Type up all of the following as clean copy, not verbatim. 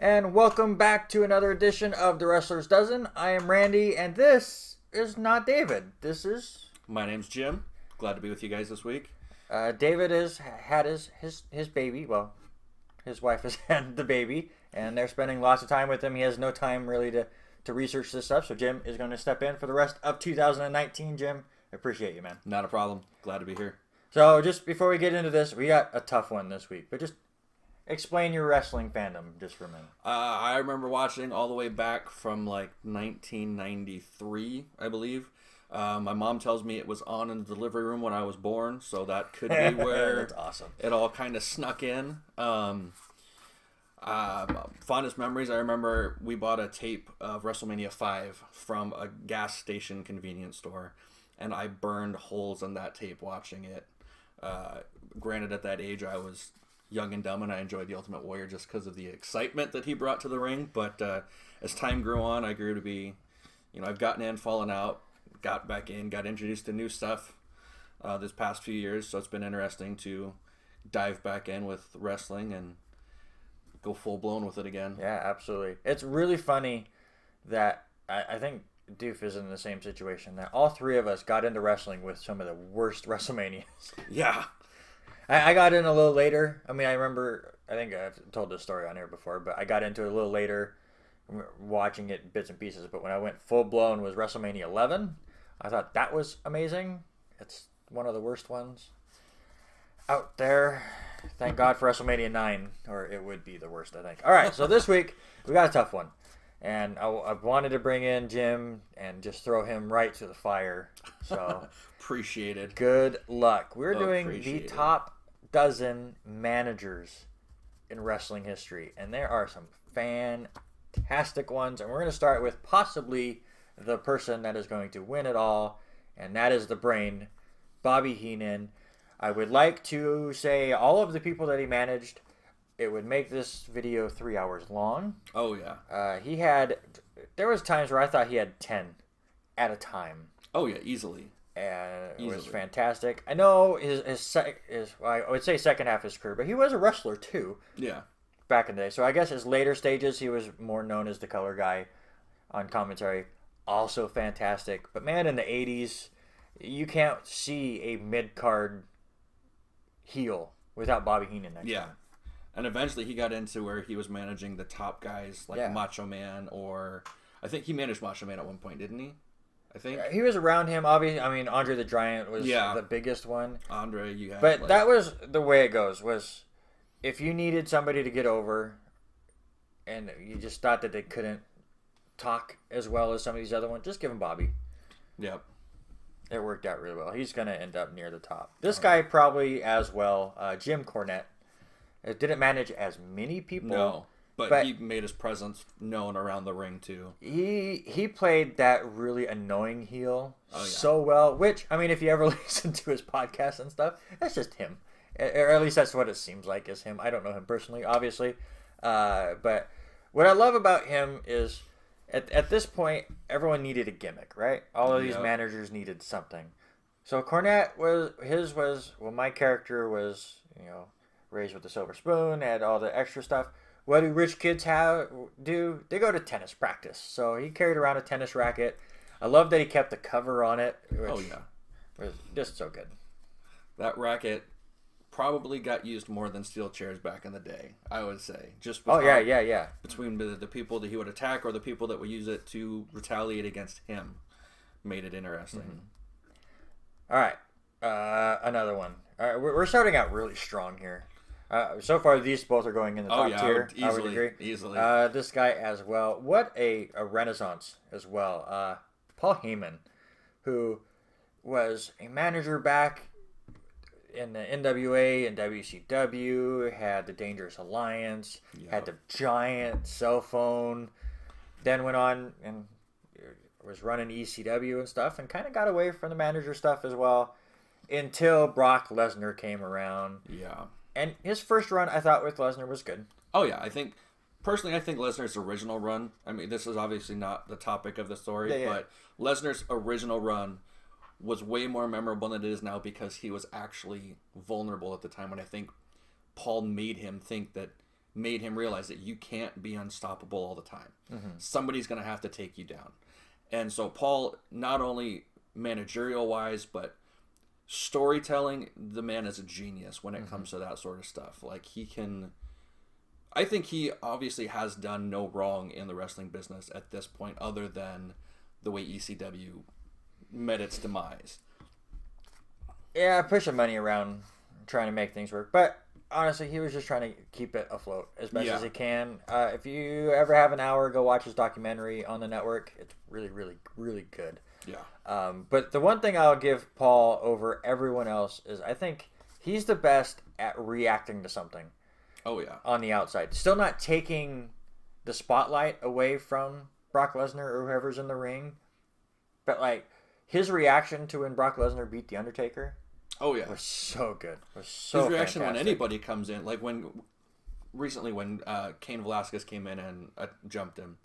And welcome back to another edition of The Wrestler's Dozen. I am Randy, and this is not David. This is... My name's Jim. Glad to be with you guys this week. David has had his baby. Well, his wife has had the baby, and they're spending lots of time with him. He has no time really to research this stuff, so Jim is going to step in for the rest of 2019. Jim, I appreciate you, man. Not a problem. Glad to be here. So just before we get into this, we got a tough one this week, but just explain your wrestling fandom just for a minute. I remember watching all the way back from like 1993, I believe. My mom tells me it was on in the delivery room when I was born, so that could be where That's awesome. It all kind of snuck in. Fondest memories, I remember we bought a tape of WrestleMania 5 from a gas station convenience store, and I burned holes in that tape watching it. Granted, at that age, I was young and dumb, and I enjoyed The Ultimate Warrior just because of the excitement that he brought to the ring. But as time grew on, I grew to be, I've gotten in, fallen out, got back in, got introduced to new stuff this past few years. So it's been interesting to dive back in with wrestling and go full blown with it again. Yeah, absolutely. It's really funny that I think Doof is in the same situation, that all three of us got into wrestling with some of the worst WrestleManias. Yeah. I got in a little later. I think I've told this story on here before, but I got into it a little later, watching it bits and pieces. But when I went full blown was WrestleMania 11. I thought that was amazing. It's one of the worst ones out there. Thank God for WrestleMania 9, or it would be the worst, I think. All right, so this week we got a tough one. And I wanted to bring in Jim and just throw him right to the fire. So Appreciated. Good luck. We're doing the top dozen managers in wrestling history. And there are some fantastic ones. And we're going to start with possibly the person that is going to win it all. And that is the brain, Bobby Heenan. I would like to say all of the people that he managed. It would make this video 3 hours long. Oh, yeah. There was times where I thought he had 10 at a time. Oh, yeah, easily. And it was fantastic. I know I would say second half of his career, but he was a wrestler too. Yeah. Back in the day. So I guess his later stages, he was more known as the color guy on commentary. Also fantastic. But man, in the 80s, you can't see a mid-card heel without Bobby Heenan next time. And eventually he got into where he was managing the top guys like Macho Man, or I think he managed Macho Man at one point, didn't he? I think. He was around him, obviously. I mean, Andre the Giant was the biggest one. Andre, you had. But that was the way it goes, was if you needed somebody to get over and you just thought that they couldn't talk as well as some of these other ones, just give him Bobby. Yep. It worked out really well. He's going to end up near the top. This guy probably as well, Jim Cornette. It didn't manage as many people. No, but he made his presence known around the ring too. He played that really annoying heel so well, which, I mean, if you ever listen to his podcast and stuff, that's just him. Or at least that's what it seems like is him. I don't know him personally, obviously. But what I love about him is at this point, everyone needed a gimmick, right? All of these managers needed something. So Cornette my character was, raised with a silver spoon, had all the extra stuff. What do rich kids do? They go to tennis practice. So he carried around a tennis racket. I love that he kept the cover on it. Was just so good. That racket probably got used more than steel chairs back in the day, I would say. Just between the people that he would attack or the people that would use it to retaliate against him made it interesting. Mm-hmm. All right, another one. All right, we're starting out really strong here. So far, these both are going in the top tier. I would agree. Easily. This guy as well. What a renaissance as well. Paul Heyman, who was a manager back in the NWA and WCW, had the Dangerous Alliance, had the giant cell phone, then went on and was running ECW and stuff, and kind of got away from the manager stuff as well until Brock Lesnar came around. Yeah. And his first run, I thought, with Lesnar was good. Oh, yeah. I think Lesnar's original run, I mean, this is obviously not the topic of the story, but Lesnar's original run was way more memorable than it is now because he was actually vulnerable at the time when I think Paul made him think that made him realize that you can't be unstoppable all the time. Mm-hmm. Somebody's going to have to take you down. And so Paul, not only managerial wise, but storytelling, the man is a genius when it comes to that sort of stuff. Like, I think he obviously has done no wrong in the wrestling business at this point, other than the way ECW met its demise. Yeah, pushing money around, trying to make things work. But honestly, he was just trying to keep it afloat as best as he can. If you ever have an hour, go watch his documentary on the network. It's really, really, really good. Yeah. But the one thing I'll give Paul over everyone else is I think he's the best at reacting to something. Oh, yeah. On the outside. Still not taking the spotlight away from Brock Lesnar or whoever's in the ring. But, like, his reaction to when Brock Lesnar beat The Undertaker. Oh, yeah. Was so good. Was so his reaction fantastic. when anybody comes in. Like, recently when Cain Velasquez came in and jumped him,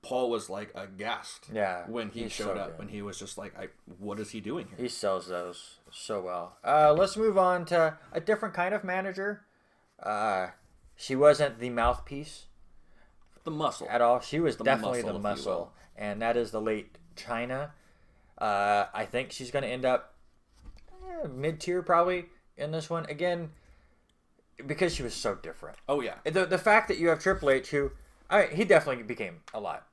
Paul was, like, aghast. Yeah. When he showed up. And he was just like, what is he doing here? He sells those so well. Let's move on to a different kind of manager. She wasn't the mouthpiece. The muscle. At all. She was definitely the muscle. And that is the late Chyna. I think she's going to end up mid-tier probably in this one. Again, because she was so different. Oh, yeah. The fact that you have Triple H, who... he definitely became a lot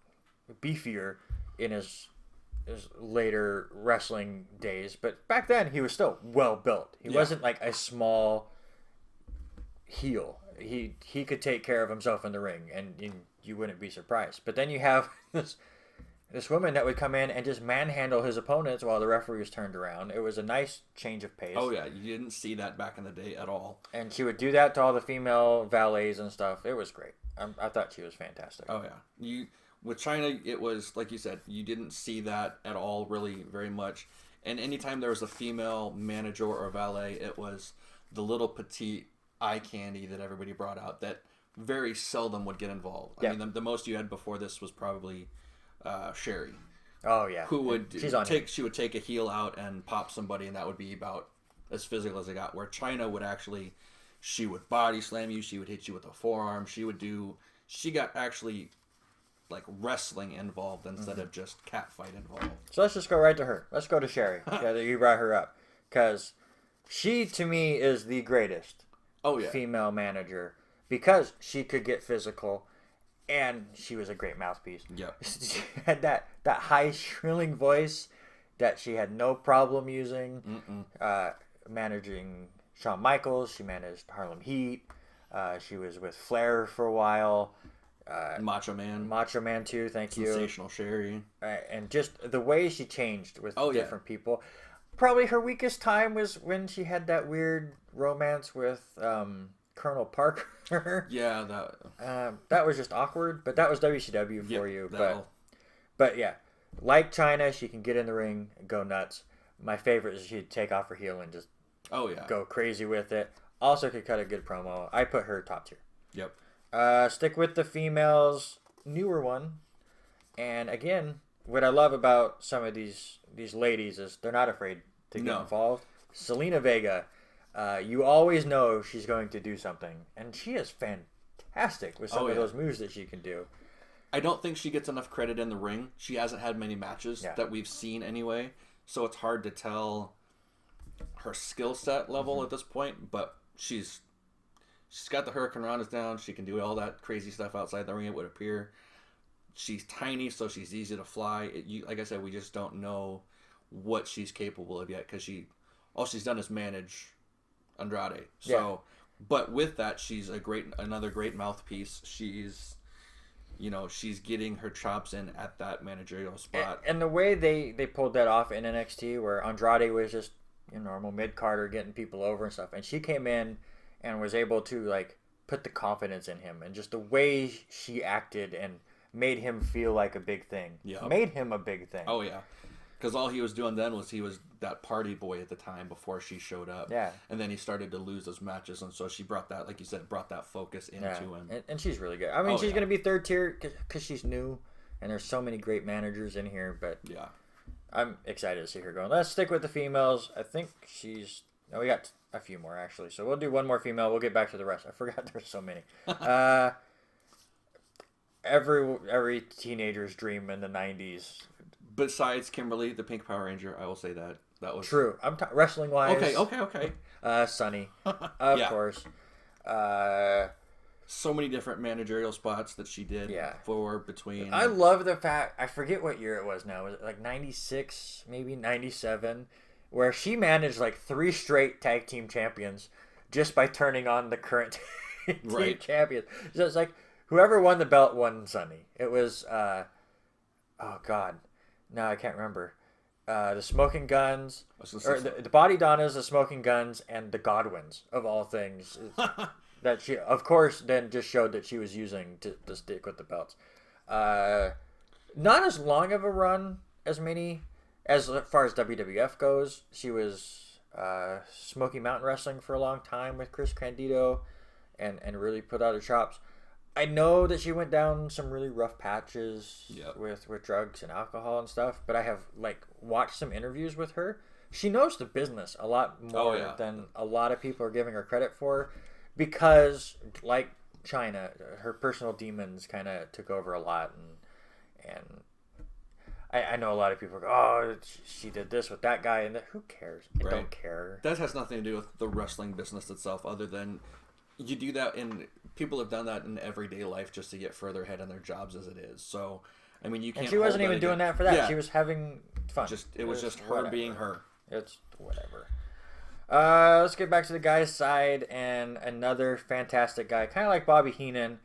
beefier in his later wrestling days. But back then, he was still well-built. He wasn't like a small... heel. He could take care of himself in the ring, and you wouldn't be surprised. But then you have this woman that would come in and just manhandle his opponents while the referee was turned around. It was a nice change of pace. Oh yeah, you didn't see that back in the day at all. And she would do that to all the female valets and stuff. It was great. I thought she was fantastic. Oh yeah, with Chyna, it was like you said, you didn't see that at all, really, very much. And anytime there was a female manager or valet, it was the little petite eye candy that everybody brought out that very seldom would get involved. I mean, the most you had before this was probably Sherry. Oh yeah, who would she would take a heel out and pop somebody, and that would be about as physical as it got. Where Chyna would actually, she would body slam you, she would hit you with a forearm, she got actually like wrestling involved instead of just cat fight involved. So let's just go right to her. Let's go to Sherry. Yeah, you brought her up because she to me is the greatest. Oh yeah, female manager because she could get physical, and she was a great mouthpiece. Yep. She had that high shrilling voice that she had no problem using. Managing Shawn Michaels, she managed Harlem Heat. She was with Flair for a while. Macho Man too. Thank you. Sensational Sherry. And just the way she changed with different people. Probably her weakest time was when she had that weird romance with Colonel Parker. Yeah, that was just awkward, but that was WCW for you. But yeah, like Chyna, she can get in the ring and go nuts. My favorite is she'd take off her heel and just go crazy with it. Also could cut a good promo. I put her top tier. Yep. Stick with the females, newer one, and again, what I love about some of these ladies is they're not afraid to get involved. Selena Vega, you always know she's going to do something, and she is fantastic with some of those moves that she can do. I don't think she gets enough credit in the ring. She hasn't had many matches that we've seen anyway, so it's hard to tell her skill set level at this point, but she's got the Hurricane Ranas down. She can do all that crazy stuff outside the ring, it would appear. She's tiny, so she's easy to fly. Like I said, we just don't know what she's capable of yet because all she's done is manage Andrade. So, but with that, she's another great mouthpiece. She's getting her chops in at that managerial spot. And the way they pulled that off in NXT, where Andrade was just normal mid-carder getting people over and stuff, and she came in and was able to like put the confidence in him, and just the way she acted and made him feel like a big thing. Yeah. Made him a big thing. Oh, yeah. Because all he was doing then was he was that party boy at the time before she showed up. Yeah. And then he started to lose those matches, and so she brought that, like you said, that focus into him. And she's really good. I mean, she's going to be third tier because she's new, and there's so many great managers in here, but I'm excited to see her going. Let's stick with the females. I think we got a few more actually. So we'll do one more female. We'll get back to the rest. I forgot there's so many. Every teenager's dream in the 90s. Besides Kimberly, the Pink Power Ranger, I will say that was true. I'm wrestling wise. Okay. Sunny, of course. So many different managerial spots that she did. Between. I love the fact, I forget what year it was now. Was it like 96, maybe 97, where she managed like 3 straight tag team champions just by turning on the current team champions. So it's like whoever won the belt won Sunny. It was oh god. No, I can't remember. The Smoking Guns, or the Body Donnas, the Smoking Guns, and the Godwins, of all things. That she, of course, then just showed that she was using to stick with the belts. Not as long of a run as far as WWF goes. She was Smoky Mountain Wrestling for a long time with Chris Candido and really put out her chops. I know that she went down some really rough patches with drugs and alcohol and stuff, but I have watched some interviews with her. She knows the business a lot more than a lot of people are giving her credit for, because like Chyna, her personal demons kind of took over a lot, and I know a lot of people go, oh, she did this with that guy, and who cares? I don't care. That has nothing to do with the wrestling business itself, other than you do that people have done that in everyday life just to get further ahead in their jobs as it is. So, I mean, you can't. And she wasn't even doing that for that. Yeah. She was having fun. It was just her being her. It's whatever. Let's get back to the guy's side, and another fantastic guy, kind of like Bobby Heenan.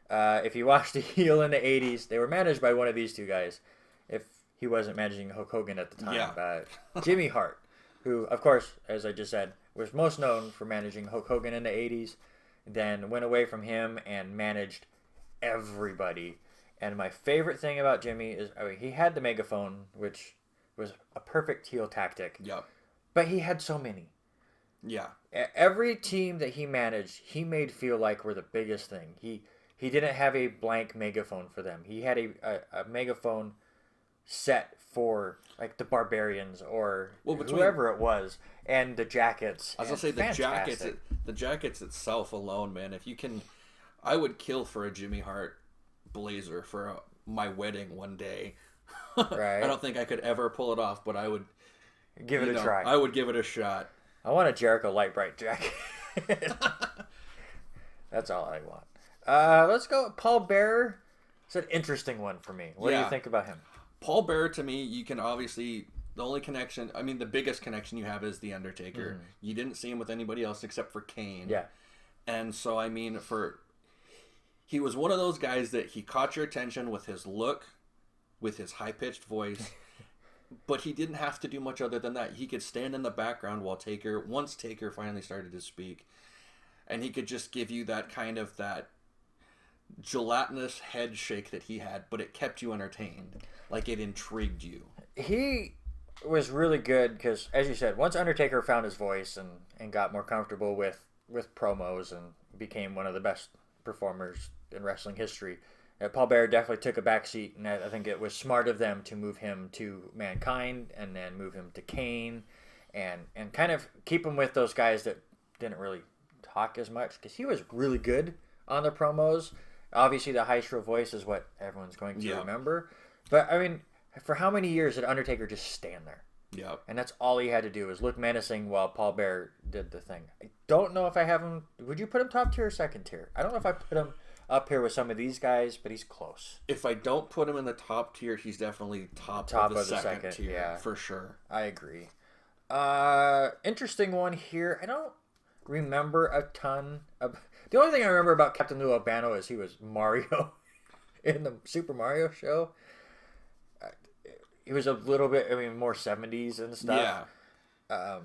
If you watched the heel in the 80s, they were managed by one of these two guys. If he wasn't managing Hulk Hogan at the time, Jimmy Hart, who, of course, as I just said, was most known for managing Hulk Hogan in the 80s. Then went away from him and managed everybody. And my favorite thing about Jimmy is, he had the megaphone, which was a perfect heel tactic. Yep. But he had so many. Yeah. Every team that he managed, he made feel like were the biggest thing. He didn't have a blank megaphone for them. He had a megaphone set for like the Barbarians or whoever it was, and the jackets. I was gonna say the jackets itself alone, man. If you can, I would kill for a Jimmy Hart blazer for my wedding one day. Right. I don't think I could ever pull it off, but I would give it a try. I would give it a shot. I want a Jericho Light Bright jacket. That's all I want. Let's go. Paul Bearer. It's an interesting one for me. What do you think about him? Paul Bearer, to me, you can obviously, the only connection, I mean, the biggest connection you have is The Undertaker. Mm. You didn't see him with anybody else except for Kane. Yeah. And so, I mean, he was one of those guys that he caught your attention with his look, with his high-pitched voice, but he didn't have to do much other than that. He could stand in the background once Taker finally started to speak, and he could just give you that kind of that gelatinous head shake that he had, but it kept you entertained. Like, it intrigued you. He was really good because, as you said, once Undertaker found his voice and got more comfortable with promos and became one of the best performers in wrestling history, Paul Bearer definitely took a backseat, and I think it was smart of them to move him to Mankind and then move him to Kane and kind of keep him with those guys that didn't really talk as much, because he was really good on the promos. Obviously, the high shrill voice is what everyone's going to remember. But, I mean, for how many years did Undertaker just stand there? Yeah. And that's all he had to do, was look menacing while Paul Bearer did the thing. I don't know if I have him... Would you put him top tier or second tier? I don't know if I put him up here with some of these guys, but he's close. If I don't put him in the top tier, he's definitely top of the second tier. Yeah. For sure. I agree. Interesting one here. I don't remember a ton of... The only thing I remember about Captain Lou Albano is he was Mario in the Super Mario show. He was a little bit, more 70s and stuff. Yeah.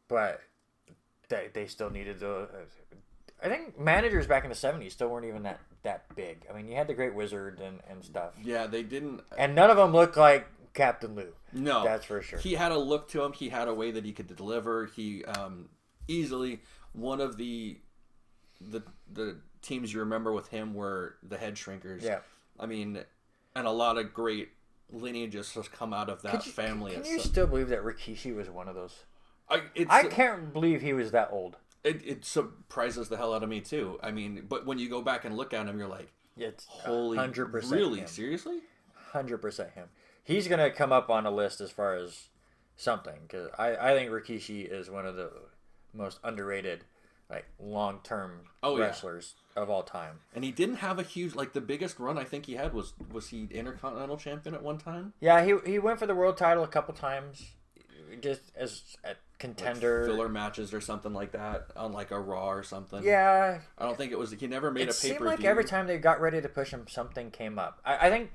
But they still needed to... I think managers back in the 70s still weren't even that big. I mean, you had the Great Wizard and stuff. Yeah, they didn't... And none of them looked like Captain Lou. No. That's for sure. He had a look to him. He had a way that he could deliver. He easily... One of the teams you remember with him were the Head Shrinkers. Yeah. I mean, and a lot of great lineages has come out of that family. Can you still believe that Rikishi was one of those? I can't believe he was that old. It surprises the hell out of me too. I mean, but when you go back and look at him, you're like, it's holy, 100% really, him. seriously, 100% him. He's gonna come up on a list as far as something, because I think Rikishi is one of the most underrated, like, long-term wrestlers of all time. And he didn't have a huge, like, the biggest run I think he had was he Intercontinental Champion at one time? Yeah, he went for the world title a couple times, just as a contender. Like filler matches or something like that on like a Raw or something. Yeah. I don't think it was, he never made a pay-per-view. It seemed like every time they got ready to push him, something came up. I think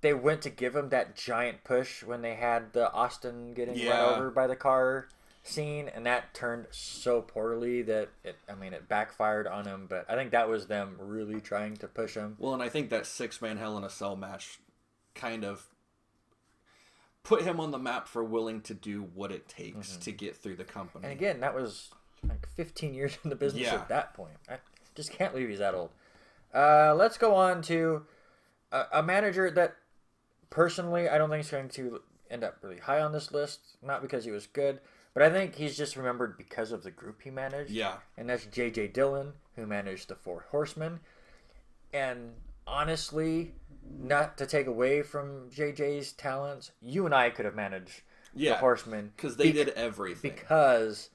they went to give him that giant push when they had the Austin getting run over by the car scene, and that turned so poorly that it backfired on him. But I think that was them really trying to push him. Well, and I think that 6-man Hell in a Cell match kind of put him on the map for willing to do what it takes to get through the company. And again, that was like 15 years in the business at that point. I just can't believe he's that old. Let's go on to a manager that personally I don't think is going to end up really high on this list. Not because he was good, but I think he's just remembered because of the group he managed. Yeah. And that's J.J. Dillon, who managed the Four Horsemen. And honestly, not to take away from JJ's talents, you and I could have managed the Horsemen. Because they did everything. Because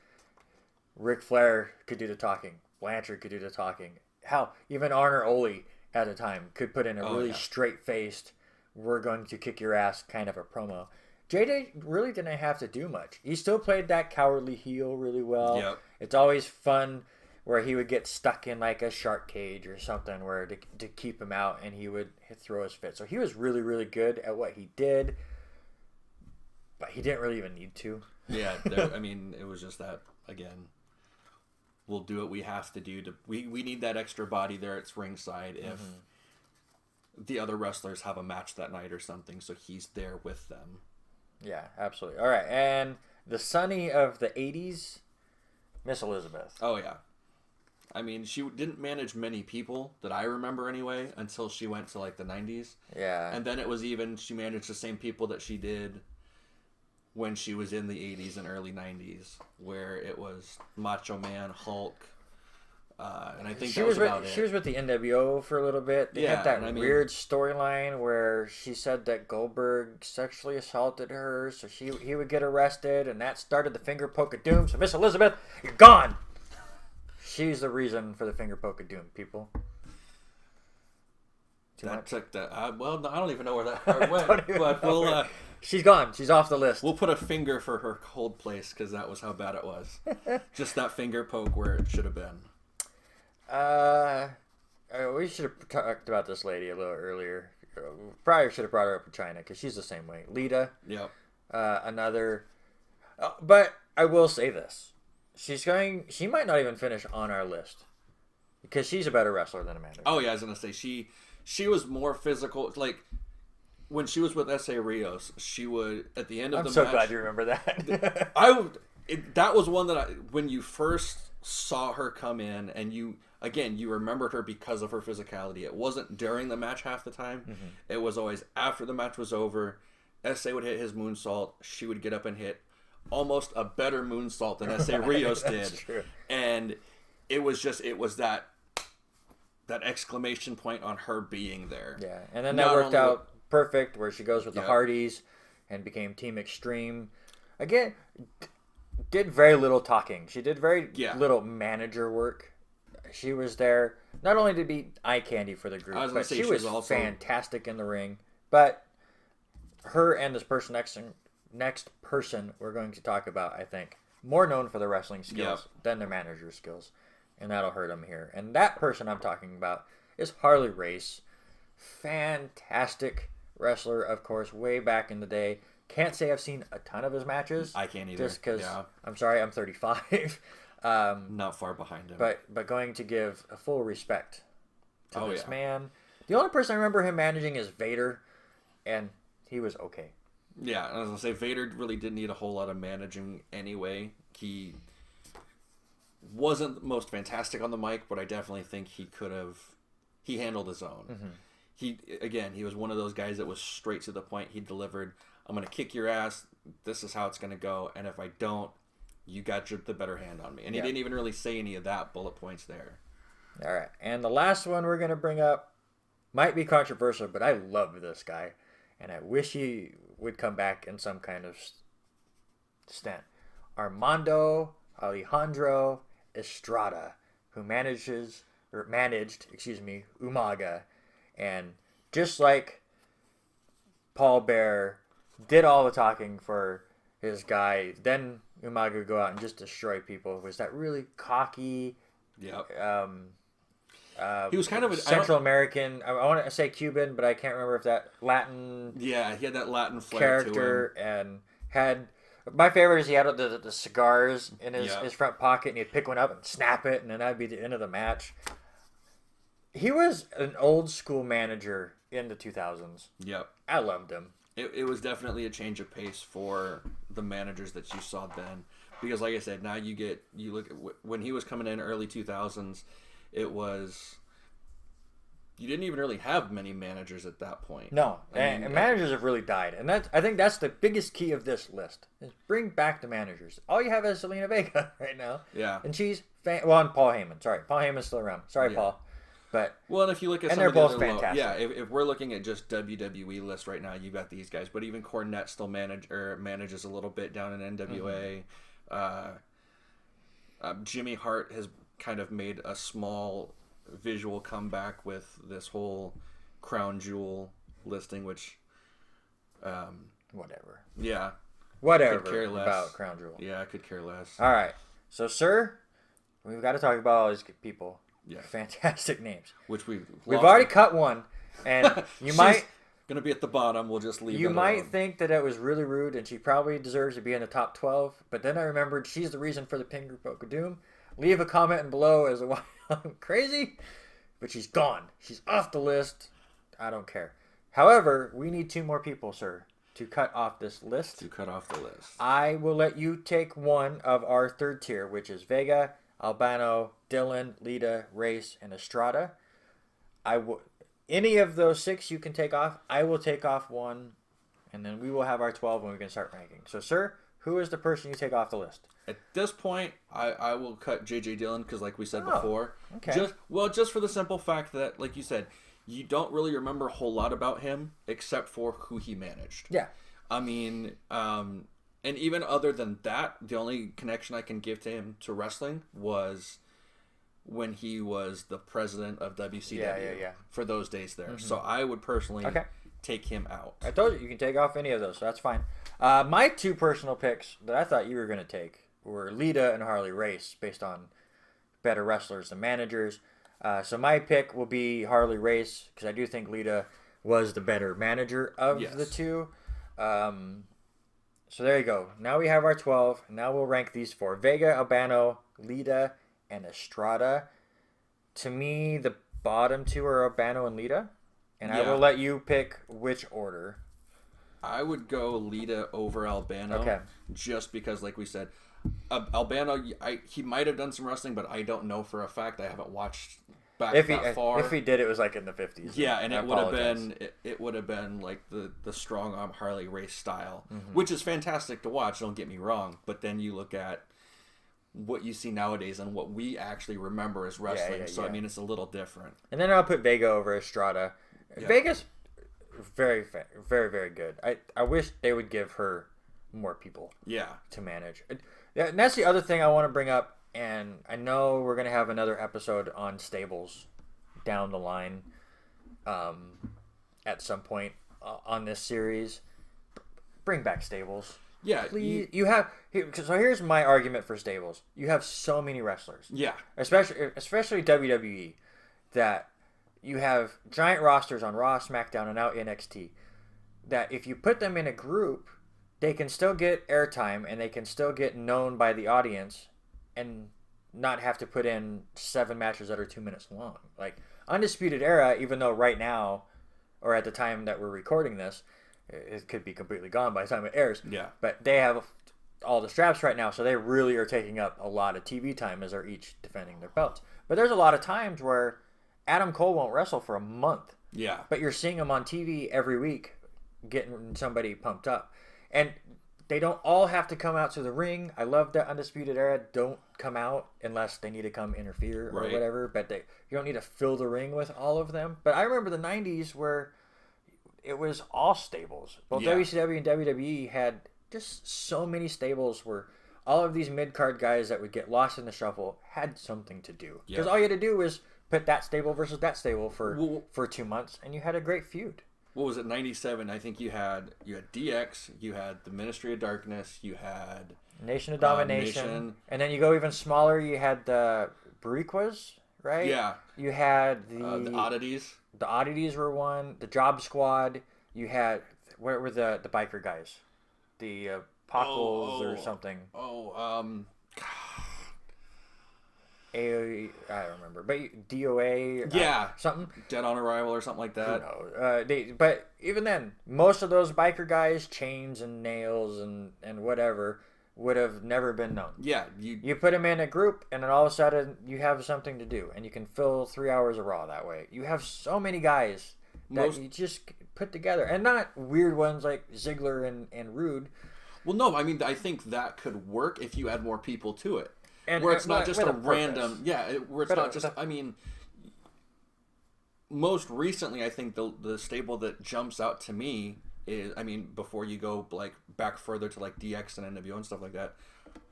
Ric Flair could do the talking. Blanchard could do the talking. Hell, even Arn or Ole at the time could put in a really straight-faced, we're going to kick your ass kind of a promo. JJ really didn't have to do much. He still played that cowardly heel really well. Yep. It's always fun where he would get stuck in like a shark cage or something where to keep him out, and he would throw his fit. So he was really, really good at what he did, but he didn't really even need to. Yeah, I mean, it was just that, again, we'll do what we have to do. We need that extra body there at ringside if the other wrestlers have a match that night or something, so he's there with them. Yeah, absolutely. All right, and the Sunny of the 80s, Miss Elizabeth. Oh, yeah. I mean, she didn't manage many people that I remember anyway until she went to like the 90s. Yeah. And then it was she managed the same people that she did when she was in the 80s and early 90s, where it was Macho Man, Hulk, and I think that was about it. She was with the NWO for a little bit. They had that weird storyline where she said that Goldberg sexually assaulted her, so he would get arrested, and that started the finger poke of doom. So Miss Elizabeth, you're gone! She's the reason for the finger poke of doom, people. Took that. Well, I don't even know where that part went. But we'll. She's gone. She's off the list. We'll put a finger for her cold place because that was how bad it was. Just that finger poke where it should have been. We should have talked about this lady a little earlier. Probably should have brought her up with Chyna because she's the same way. Lita. Yep. Another. But I will say this. She might not even finish on our list because she's a better wrestler than Amanda. Oh yeah, I was gonna say she was more physical. Like when she was with S.A. Rios, she would at the end of the match. I'm so glad you remember that. That was one that when you first saw her come in, and you remembered her because of her physicality. It wasn't during the match half the time. Mm-hmm. It was always after the match was over. S.A. would hit his moonsault. She would get up and hit almost a better moonsault than S.A. Rios did. True. And it was that exclamation point on her being there. Yeah, and then that worked out perfect where she goes with the Hardys and became Team Extreme. Again, did very little talking. She did very little manager work. She was there not only to be eye candy for the group, but she was also fantastic in the ring. But her and this next person we're going to talk about, I think, more known for their wrestling skills than their manager skills. And that'll hurt them here. And that person I'm talking about is Harley Race. Fantastic wrestler, of course, way back in the day. Can't say I've seen a ton of his matches. I can't either. Just because, I'm sorry, I'm 35. Not far behind him. But going to give a full respect to this man. The only person I remember him managing is Vader, and he was okay. Yeah, I was going to say, Vader really didn't need a whole lot of managing anyway. He wasn't the most fantastic on the mic, but I definitely think he handled his own. Mm-hmm. He was one of those guys that was straight to the point. He delivered, I'm going to kick your ass, this is how it's going to go, and if I don't, you got the better hand on me. And he didn't even really say any of that bullet points there. All right. And the last one we're going to bring up might be controversial, but I love this guy. And I wish he would come back in some kind of stint. Armando Alejandro Estrada, who managed Umaga. And just like Paul Bear did all the talking for his guy, then Umaga would go out and just destroy people. Was that really cocky? Yep. He was kind of a Central American. I want to say Cuban, but I can't remember if that Latin. Yeah, he had that Latin flair character to him. And had. My favorite is he had the cigars in his front pocket, and he'd pick one up and snap it, and then that'd be the end of the match. He was an old school manager in the 2000s. Yep. I loved him. It was definitely a change of pace for the managers that you saw then. Because like I said, now you look at when he was coming in early 2000s, it was... You didn't even really have many managers at that point. No, and managers have really died. And I think that's the biggest key of this list, is bring back the managers. All you have is Zelina Vega right now. Yeah. And she's... and Paul Heyman. Sorry, Paul Heyman's still around. Sorry, Paul. But and if you look at they're both fantastic. If we're looking at just WWE list right now, you've got these guys. But even Cornette still manages a little bit down in NWA. Jimmy Hart has kind of made a small visual comeback with this whole Crown Jewel listing, which whatever. Yeah. Whatever could care less about Crown Jewel. Yeah, I could care less. All right. So, sir, we've got to talk about all these people. Yeah. Fantastic names. Which we've already cut one, and you might gonna be at the bottom. We'll just leave. You might think that it was really rude, and she probably deserves to be in the top 12. But then I remembered she's the reason for the Pin Group Book of Doom. Leave a comment below as to why I'm crazy, but she's gone. She's off the list. I don't care. However, we need 2 more people, sir, to cut off this list. I will let you take one of our third tier, which is Vega, Albano, Dillon, Lita, Race, and Estrada. Any of those 6 you can take off. I will take off one, and then we will have our 12 when we can start ranking. So, sir, who is the person you take off the list? At this point, I will cut J.J. Dillon because, like we said before, okay. just for the simple fact that, like you said, you don't really remember a whole lot about him except for who he managed. Yeah. I mean, and even other than that, the only connection I can give to him to wrestling was when he was the president of WCW for those days there. Mm-hmm. So I would personally take him out. I told you can take off any of those, so that's fine. My 2 personal picks that I thought you were going to take were Lita and Harley Race, based on better wrestlers than managers. So my pick will be Harley Race, because I do think Lita was the better manager of the 2. So there you go. Now we have our 12. Now we'll rank these 4. Vega, Albano, Lita, and Estrada. To me, the bottom 2 are Albano and Lita. And I will let you pick which order. I would go Lita over Albano. Okay. Just because, like we said, Albano, he might have done some wrestling, but I don't know for a fact. I haven't watched back that far. If he did, it was like in the 50s. Yeah, and it would have been like the strong arm Harley Race style, which is fantastic to watch. Don't get me wrong, but then you look at what you see nowadays and what we actually remember as wrestling. So I mean, it's a little different. And then I'll put Vega over Estrada. Yeah. Vega's very, very, very good. I wish they would give her more people. To manage. And that's the other thing I want to bring up. And I know we're going to have another episode on stables down the line at some point on this series. Bring back stables. Yeah. Please. So here's my argument for stables. You have so many wrestlers. Yeah. Especially WWE, that you have giant rosters on Raw, SmackDown, and now NXT, that if you put them in a group, they can still get airtime and they can still get known by the audience and not have to put in 7 matches that are 2 minutes long. Like Undisputed Era, even though right now, or at the time that we're recording this, it could be completely gone by the time it airs. Yeah. But they have all the straps right now, so they really are taking up a lot of TV time as they're each defending their belts. But there's a lot of times where Adam Cole won't wrestle for a month. Yeah. But you're seeing him on TV every week getting somebody pumped up. And they don't all have to come out to the ring. I love that Undisputed Era don't come out unless they need to come interfere or whatever. But you don't need to fill the ring with all of them. But I remember the 90s where it was all stables. Both WCW and WWE had just so many stables where all of these mid-card guys that would get lost in the shuffle had something to do. Because all you had to do was put that stable versus that stable for 2 months, and you had a great feud. What was it, 97? I think you had DX, you had the Ministry of Darkness, you had Nation of Domination, and then you go even smaller, you had the Bariquas, right? Yeah. You had the Oddities. The Oddities were one. The Job Squad. You had, where were the biker guys? The Pockles or something. I don't remember, but DOA, something, Dead on Arrival or something like that. But even then, most of those biker guys, chains and nails and whatever, would have never been known. Yeah, you put them in a group, and then all of a sudden you have something to do, and you can fill 3 hours of Raw that way. You have so many guys that you just put together, and not weird ones like Ziggler and Rude. Well, no, I mean, I think that could work if you add more people to it. And where it's not just a random, where it's not just, I mean, most recently, I think the stable that jumps out to me is, I mean, before you go like back further to like DX and NWO and stuff like that,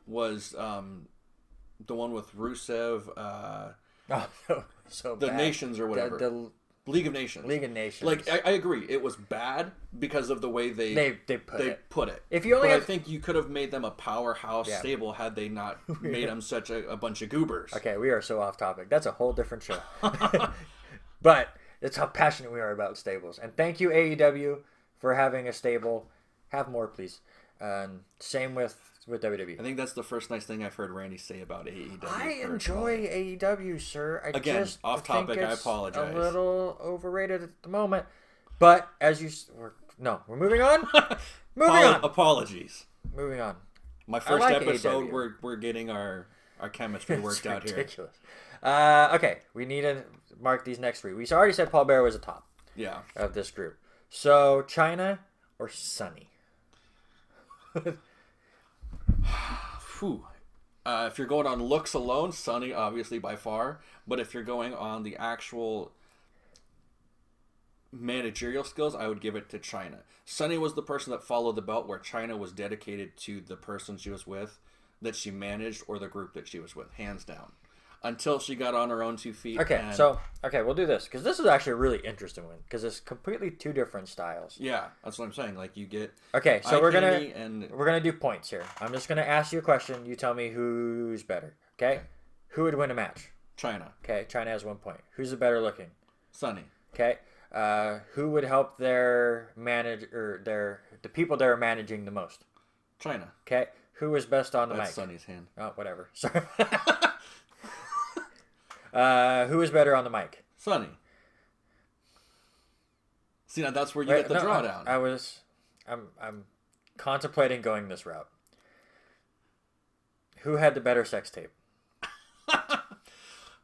was the one with Rusev, so the bad. Nations or whatever. The League of Nations. Like, I agree. It was bad because of the way they put it. If you only I think you could have made them a powerhouse stable had they not made them such a bunch of goobers. Okay, we are so off topic. That's a whole different show. But it's how passionate we are about stables. And thank you, AEW, for having a stable. Have more, please. Same with WWE. I think that's the first nice thing I've heard Randy say about AEW. I enjoy AEW, sir. Again, off topic, I apologize. A little overrated at the moment. But as we're moving on. Apologies. Moving on. My first episode, we're getting our chemistry worked out here. Ridiculous. Okay, we need to mark these next 3. We already said Paul Bearer was a top. Yeah. Of this group. So Chyna or Sunny? If you're going on looks alone, Sunny obviously by far. But if you're going on the actual managerial skills, I would give it to Chyna. Sunny was the person that followed the belt, where Chyna was dedicated to the person she was with, that she managed, or the group that she was with, hands down. Until she got on her own 2 feet. Okay, we'll do this, because this is actually a really interesting one, because it's completely 2 different styles. Yeah, that's what I'm saying. Like, you get... Okay, so we're gonna do points here. I'm just gonna ask you a question. You tell me who's better. Okay? Who would win a match? Chyna. Okay, Chyna has 1 point. Who's the better looking? Sunny. Okay. Who would help the people they're managing the most? Chyna. Okay. Who was best on the mic? That's Sunny's hand. Oh, whatever. Sorry. Who is better on the mic? Sunny. See, now that's where you get the drawdown. I'm contemplating going this route. Who had the better sex tape?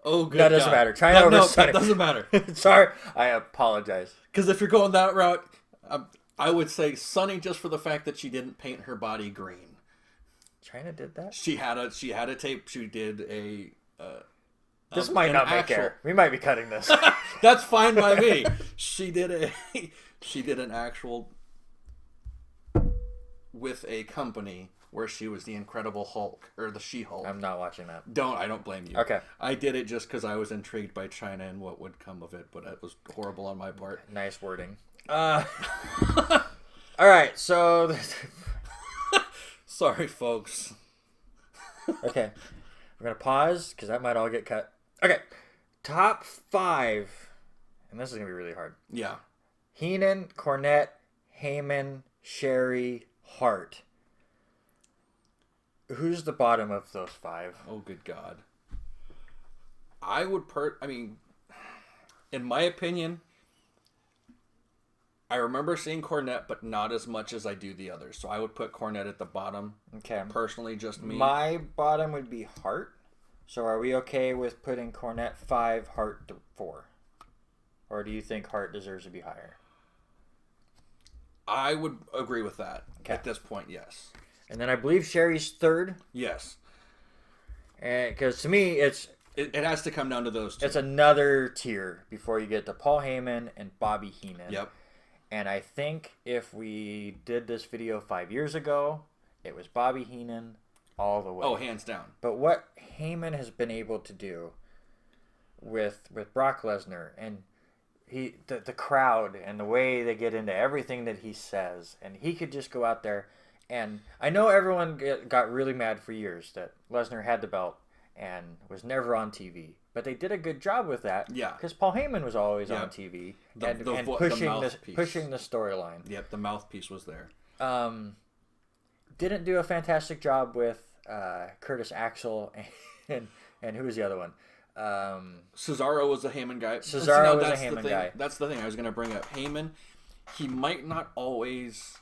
Oh, good. That doesn't matter. Chyna over Sunny. That doesn't matter. Sorry, I apologize. Because if you're going that route, I would say Sunny, just for the fact that she didn't paint her body green. Chyna did that. She had a tape. She did a. This might not make air. We might be cutting this. That's fine by me. She did an actual with a company where she was the Incredible Hulk, or the She-Hulk. I'm not watching that. I don't blame you. Okay. I did it just because I was intrigued by Chyna and what would come of it, but it was horrible on my part. Nice wording. All right, so... Sorry, folks. Okay. We're going to pause, because that might all get cut. Okay. Top 5, and this is going to be really hard. Yeah. Heenan, Cornette, Heyman, Sherry, Hart. Who's the bottom of those 5? Oh, good God. I would in my opinion, I remember seeing Cornette, but not as much as I do the others. So I would put Cornette at the bottom. Okay. Personally, just me. My bottom would be Hart. So are we okay with putting Cornette 5, Hart 4? Or do you think Hart deserves to be higher? I would agree with that at this point, yes. And then I believe Sherry's third. Yes. Because to me, it has to come down to those two. It's another tier before you get to Paul Heyman and Bobby Heenan. Yep. And I think if we did this video 5 years ago, it was Bobby Heenan all the way. Oh, hands down. But what Heyman has been able to do with Brock Lesnar and the crowd and the way they get into everything that he says, and he could just go out there, and I know everyone got really mad for years that Lesnar had the belt and was never on TV, but they did a good job with that. Yeah, because Paul Heyman was always on TV and pushing the storyline. Yep, the mouthpiece was there. Didn't do a fantastic job with Curtis Axel and who was the other one? Cesaro was a Heyman guy. Cesaro was a Heyman guy. That's the thing I was going to bring up. Heyman, he might not always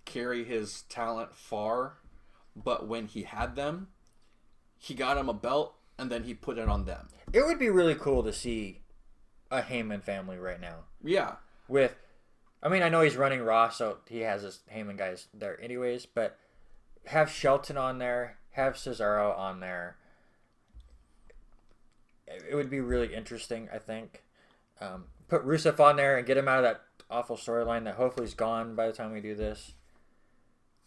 carry his talent far, but when he had them, he got him a belt, and then he put it on them. It would be really cool to see a Heyman family right now. Yeah. I know he's running Raw, so he has his Heyman guys there anyways, but have Shelton on there, have Cesaro on there. It would be really interesting, I think. Put Rusev on there and get him out of that awful storyline that hopefully is gone by the time we do this.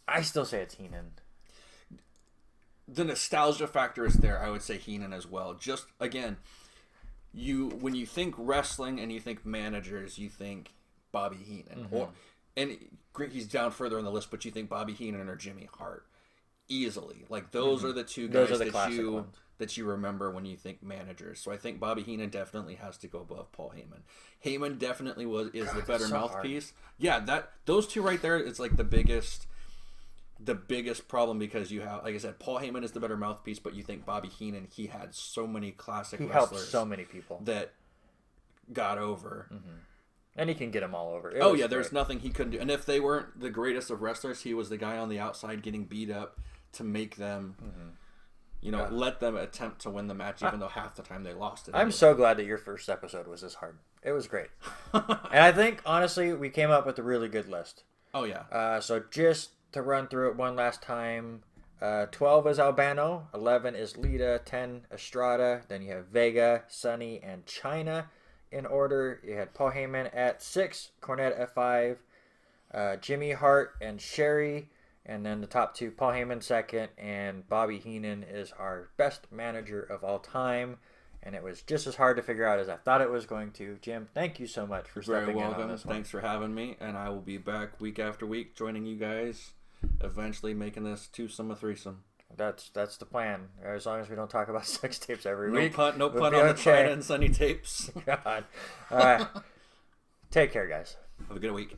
I still say it's Heenan. The nostalgia factor is there. I would say Heenan as well. Just, again, when you think wrestling and you think managers, you think Bobby Heenan. Mm-hmm. And he's down further on the list, but you think Bobby Heenan or Jimmy Hart. Easily. Like, those are the two guys that you remember when you think managers. So I think Bobby Heenan definitely has to go above Paul Heyman. Heyman definitely is the better mouthpiece. Hard. Yeah, those two right there, it's like the biggest problem, because you have, like I said, Paul Heyman is the better mouthpiece, but you think Bobby Heenan, he had so many classic wrestlers. He helped so many people that got over. Mm-hmm. And he can get them all over. There's nothing he couldn't do. And if they weren't the greatest of wrestlers, he was the guy on the outside getting beat up to make them, let them attempt to win the match, even though half the time they lost it. I'm so glad that your first episode was this hard. It was great. And I think, honestly, we came up with a really good list. Oh, yeah. So just to run through it one last time, 12 is Albano, 11 is Lita, 10 Estrada, then you have Vega, Sonny, and Chyna in order. You had Paul Heyman at 6, Cornette at 5, Jimmy Hart and Sherry, and then the top two, Paul Heyman second, and Bobby Heenan is our best manager of all time. And it was just as hard to figure out as I thought it was going to. Jim, thank you so much for stepping in on this one. Thanks for having me, and I will be back week after week joining you guys, eventually making this twosome a threesome. That's the plan. As long as we don't talk about sex tapes every week. No pun on the Chyna and Sonny tapes. God. All right. Take care, guys. Have a good week.